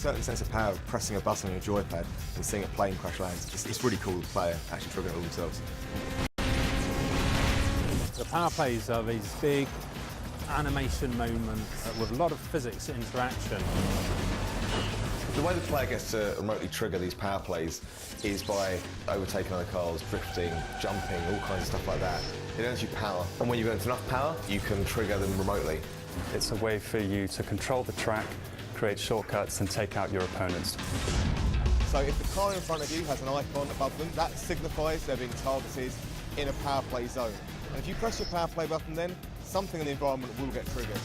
certain sense of power of pressing a button on your joypad and seeing a plane crash land. It's really cool to play actually trigger it all themselves. The power plays are these big animation moments with a lot of physics interaction. The way the player gets to remotely trigger these power plays is by overtaking other cars, drifting, jumping, all kinds of stuff like that. It earns you power, and when you've earned enough power, you can trigger them remotely. It's a way for you to control the track, create shortcuts and take out your opponents. So if the car in front of you has an icon above them, that signifies they're being targeted in a power play zone. And if you press your power play button then, something in the environment will get triggered.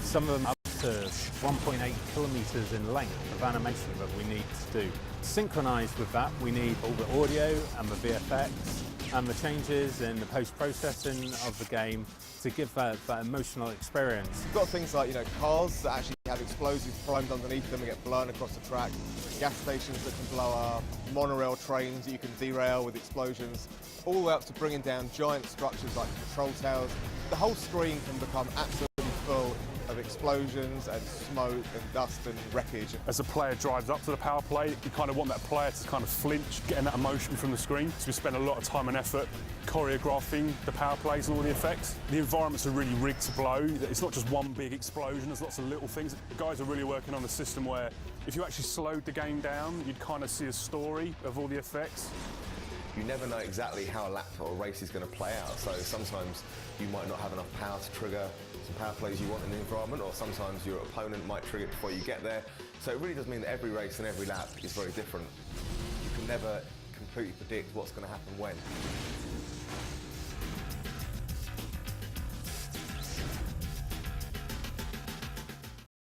Some of them up to 1.8 kilometres in length of animation that we need to do. Synchronised with that, we need all the audio and the VFX and the changes in the post-processing of the game to give that emotional experience. You've got things like, cars that actually have explosives primed underneath them and get blown across the track, gas stations that can blow up, monorail trains that you can derail with explosions, all the way up to bringing down giant structures like control towers. The whole screen can become absolutely full of explosions and smoke and dust and wreckage. As the player drives up to the power play, you kind of want that player to kind of flinch, getting that emotion from the screen. So we spend a lot of time and effort choreographing the power plays and all the effects. The environments are really rigged to blow. It's not just one big explosion, there's lots of little things. The guys are really working on a system where if you actually slowed the game down, you'd kind of see a story of all the effects. You never know exactly how a lap or a race is going to play out, so sometimes you might not have enough power to trigger some power plays you want in the environment, or sometimes your opponent might trigger it before you get there. So it really does mean that every race and every lap is very different. You can never completely predict what's going to happen when.